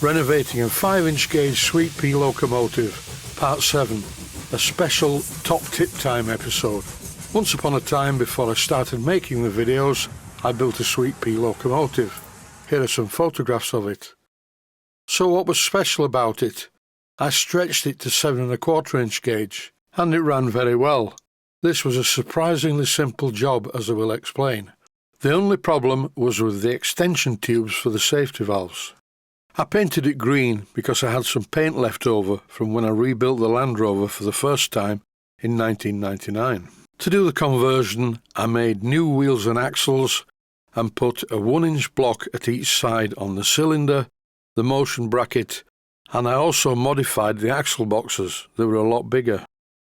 Renovating a 5-inch gauge Sweet Pea locomotive, Part 7, a special top tip time episode. Once upon a time, before I started making the videos, I built a Sweet Pea locomotive. Here are some photographs of it. So what was special about it? I stretched it to 7¼ inch gauge, and it ran very well. This was a surprisingly simple job, as I will explain. The only problem was with the extension tubes for the safety valves. I painted it green because I had some paint left over from when I rebuilt the Land Rover for the first time in 1999. To do the conversion, I made new wheels and axles and put a 1-inch block at each side on the cylinder, the motion bracket, and I also modified the axle boxes. They were a lot bigger.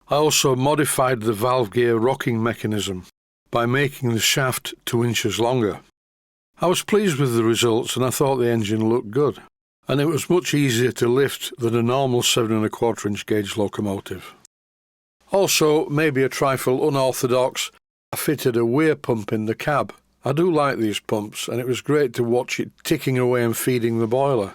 I also modified the valve gear rocking mechanism by making the shaft 2 inches longer. I was pleased with the results and I thought the engine looked good. And it was much easier to lift than a normal 7¼ inch gauge locomotive. Also, maybe a trifle unorthodox, I fitted a weir pump in the cab. I do like these pumps, and it was great to watch it ticking away and feeding the boiler.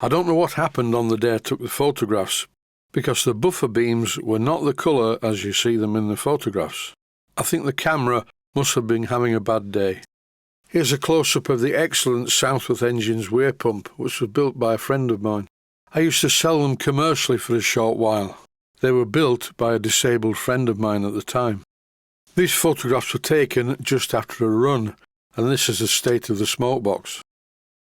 I don't know what happened on the day I took the photographs, because the buffer beams were not the colour as you see them in the photographs. I think the camera must have been having a bad day. Here's a close-up of the excellent Southworth Engines weir pump, which was built by a friend of mine. I used to sell them commercially for a short while. They were built by a disabled friend of mine at the time. These photographs were taken just after a run, and this is the state of the smoke box.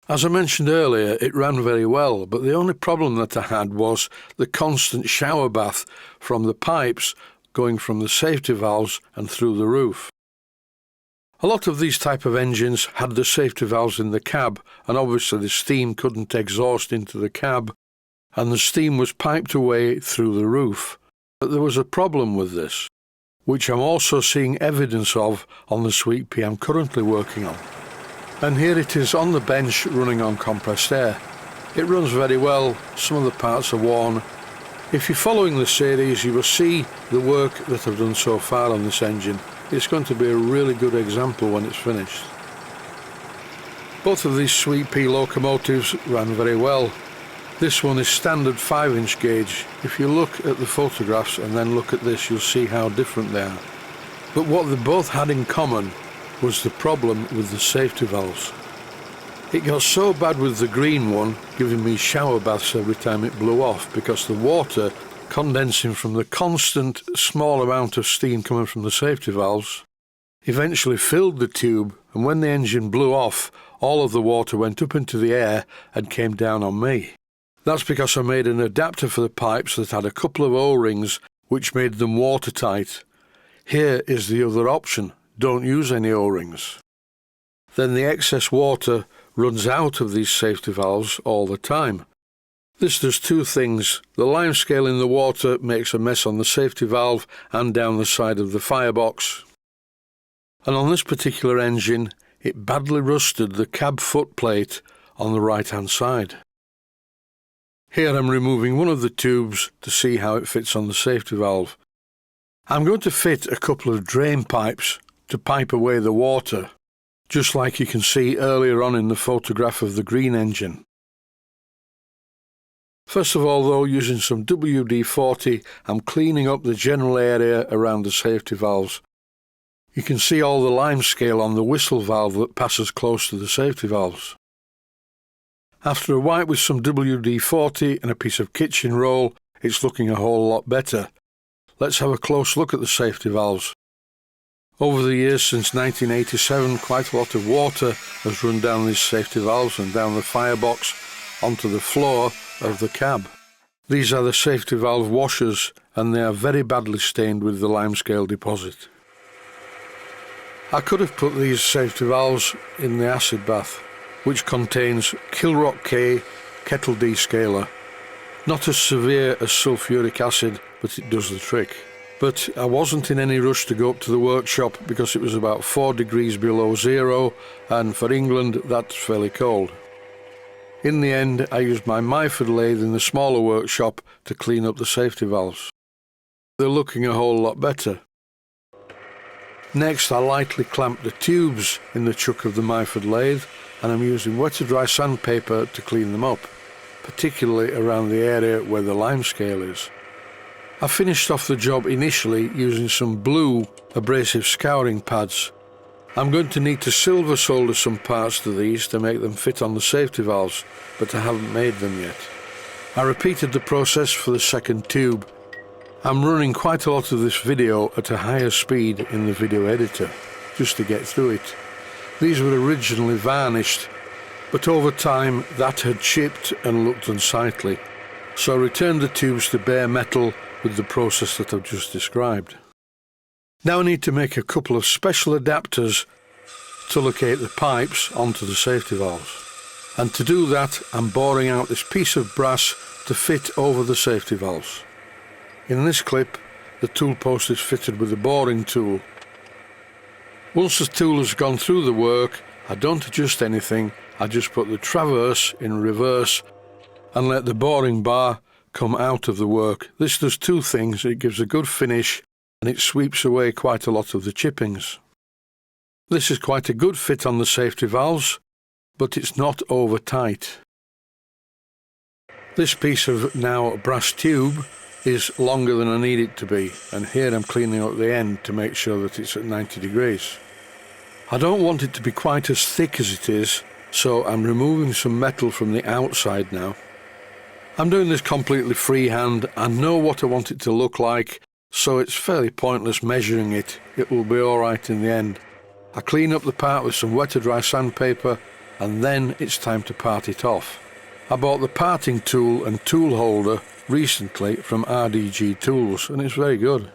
As I mentioned earlier, it ran very well, but the only problem that I had was the constant shower bath from the pipes going from the safety valves and through the roof. A lot of these type of engines had the safety valves in the cab, and obviously the steam couldn't exhaust into the cab, and the steam was piped away through the roof. But there was a problem with this, which I'm also seeing evidence of on the Sweet Pea I'm currently working on. And here it is on the bench running on compressed air. It runs very well, some of the parts are worn. If you're following the series, you will see the work that I've done so far on this engine. It's going to be a really good example when it's finished. Both of these Sweet Pea locomotives ran very well. This one is standard 5-inch gauge. If you look at the photographs and then look at this, you'll see how different they are. But what they both had in common was the problem with the safety valves. It got so bad with the green one, giving me shower baths every time it blew off, because the water condensing from the constant small amount of steam coming from the safety valves eventually filled the tube, and when the engine blew off, all of the water went up into the air and came down on me. That's because I made an adapter for the pipes that had a couple of O-rings which made them watertight. Here is the other option: don't use any O-rings. Then the excess water runs out of these safety valves all the time. This does two things. The limescale in the water makes a mess on the safety valve and down the side of the firebox. And on this particular engine, it badly rusted the cab foot plate on the right-hand side. Here I'm removing one of the tubes to see how it fits on the safety valve. I'm going to fit a couple of drain pipes to pipe away the water, just like you can see earlier on in the photograph of the green engine. First of all though, using some WD-40, I'm cleaning up the general area around the safety valves. You can see all the limescale on the whistle valve that passes close to the safety valves. After a wipe with some WD-40 and a piece of kitchen roll, it's looking a whole lot better. Let's have a close look at the safety valves. Over the years since 1987, quite a lot of water has run down these safety valves and down the firebox onto the floor of the cab. These are the safety valve washers, and they are very badly stained with the limescale deposit. I could have put these safety valves in the acid bath, which contains Kilrock K kettle descaler. Not as severe as sulfuric acid, but it does the trick. But I wasn't in any rush to go up to the workshop because it was about 4 degrees below zero, and for England that's fairly cold. In the end, I used my Myford lathe in the smaller workshop to clean up the safety valves. They're looking a whole lot better. Next I lightly clamp the tubes in the chuck of the Myford lathe, and I'm using wet to dry sandpaper to clean them up, particularly around the area where the lime scale is. I finished off the job initially using some blue abrasive scouring pads. I'm going to need to silver solder some parts to these to make them fit on the safety valves, but I haven't made them yet. I repeated the process for the second tube. I'm running quite a lot of this video at a higher speed in the video editor, just to get through it. These were originally varnished, but over time that had chipped and looked unsightly, so I returned the tubes to bare metal with the process that I've just described. Now I need to make a couple of special adapters to locate the pipes onto the safety valves. And to do that, I'm boring out this piece of brass to fit over the safety valves. In this clip, the tool post is fitted with a boring tool. Once the tool has gone through the work, I don't adjust anything, I just put the traverse in reverse and let the boring bar come out of the work. This does two things: it gives a good finish and it sweeps away quite a lot of the chippings. This is quite a good fit on the safety valves, but it's not over tight. This piece of now brass tube is longer than I need it to be, and here I'm cleaning up the end to make sure that it's at 90 degrees. I don't want it to be quite as thick as it is, so I'm removing some metal from the outside now. I'm doing this completely freehand. I know what I want it to look like, so it's fairly pointless measuring it. It will be alright in the end. I clean up the part with some wet to dry sandpaper, and then it's time to part it off. I bought the parting tool and tool holder recently from RDG Tools, and it's very good.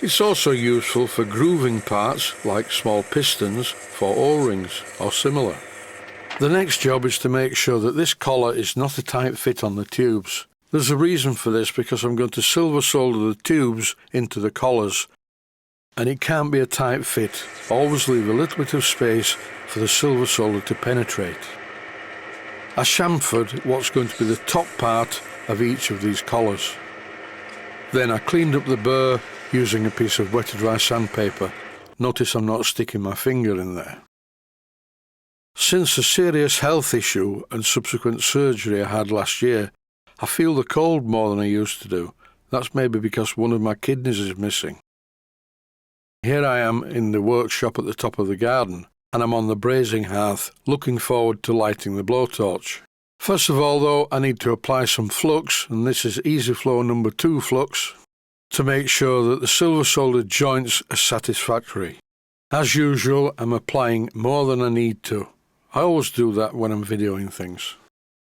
It's also useful for grooving parts like small pistons for O-rings or similar. The next job is to make sure that this collar is not a tight fit on the tubes. There's a reason for this, because I'm going to silver solder the tubes into the collars, and it can't be a tight fit. Always leave a little bit of space for the silver solder to penetrate. I chamfered what's going to be the top part of each of these collars. Then I cleaned up the burr using a piece of wet to dry sandpaper. Notice I'm not sticking my finger in there. Since a serious health issue and subsequent surgery I had last year, I feel the cold more than I used to do. That's maybe because one of my kidneys is missing. Here I am in the workshop at the top of the garden, and I'm on the brazing hearth, looking forward to lighting the blowtorch. First of all though, I need to apply some flux, and this is Easy Flow number 2 flux, to make sure that the silver soldered joints are satisfactory. As usual, I'm applying more than I need to. I always do that when I'm videoing things.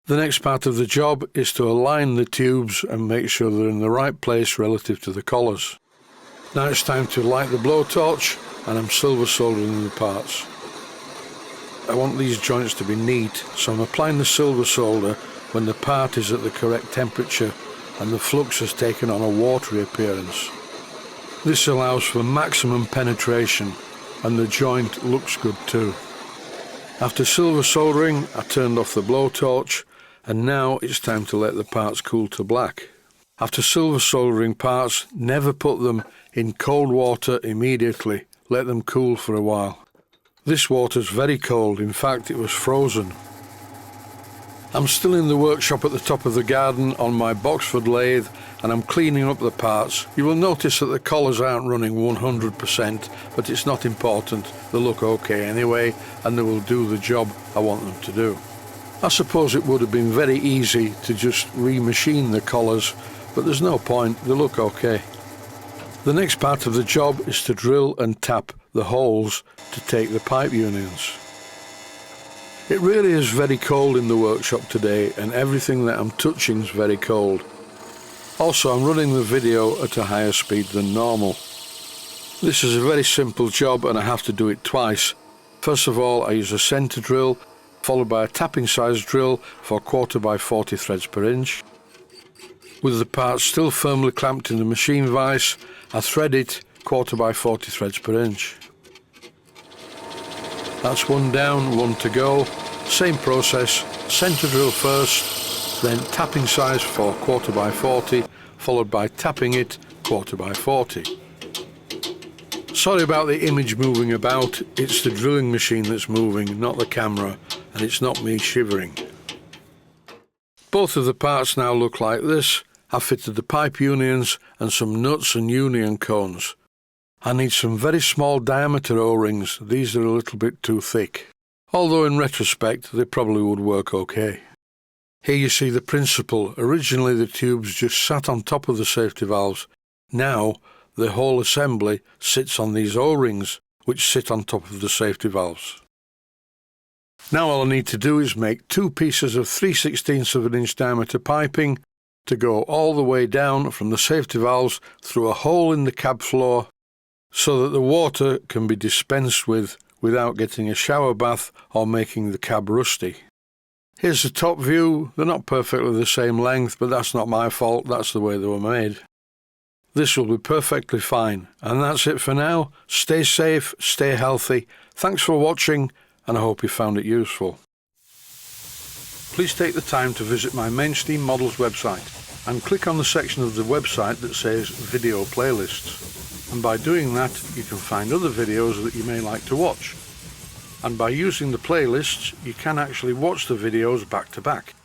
The next part of the job is to align the tubes and make sure they're in the right place relative to the collars. Now it's time to light the blowtorch, and I'm silver soldering the parts. I want these joints to be neat, so I'm applying the silver solder when the part is at the correct temperature and the flux has taken on a watery appearance. This allows for maximum penetration, and the joint looks good too. After silver soldering, I turned off the blowtorch, and now it's time to let the parts cool to black. After silver soldering parts, never put them in cold water immediately. Let them cool for a while. This water's very cold, in fact it was frozen. I'm still in the workshop at the top of the garden on my Boxford lathe, and I'm cleaning up the parts. You will notice that the collars aren't running 100%, but it's not important. They look okay anyway, and they will do the job I want them to do. I suppose it would have been very easy to just remachine the collars, but there's no point, they look okay. The next part of the job is to drill and tap the holes to take the pipe unions. It really is very cold in the workshop today, and everything that I'm touching is very cold. Also, I'm running the video at a higher speed than normal. This is a very simple job and I have to do it twice. First of all, I use a centre drill, followed by a tapping size drill for 1/4 by 40 threads per inch. With the parts still firmly clamped in the machine vise, I thread it 1/4 by 40 threads per inch. That's one down, one to go. Same process, centre drill first, then tapping size for 1/4 by 40, followed by tapping it 1/4 by 40. Sorry about the image moving about, it's the drilling machine that's moving, not the camera, and it's not me shivering. Both of the parts now look like this. I've fitted the pipe unions and some nuts and union cones. I need some very small diameter O-rings, these are a little bit too thick. Although in retrospect they probably would work okay. Here you see the principle. Originally the tubes just sat on top of the safety valves. Now the whole assembly sits on these O-rings which sit on top of the safety valves. Now all I need to do is make two pieces of 3/16 of an inch diameter piping to go all the way down from the safety valves through a hole in the cab floor so that the water can be dispensed with without getting a shower bath or making the cab rusty. Here's the top view. They're not perfectly the same length, but that's not my fault, that's the way they were made. This will be perfectly fine, and that's it for now. Stay safe, stay healthy. Thanks for watching, and I hope you found it useful. Please take the time to visit my Mainsteam Models website and click on the section of the website that says Video Playlists. And by doing that, you can find other videos that you may like to watch. And by using the playlists, you can actually watch the videos back to back.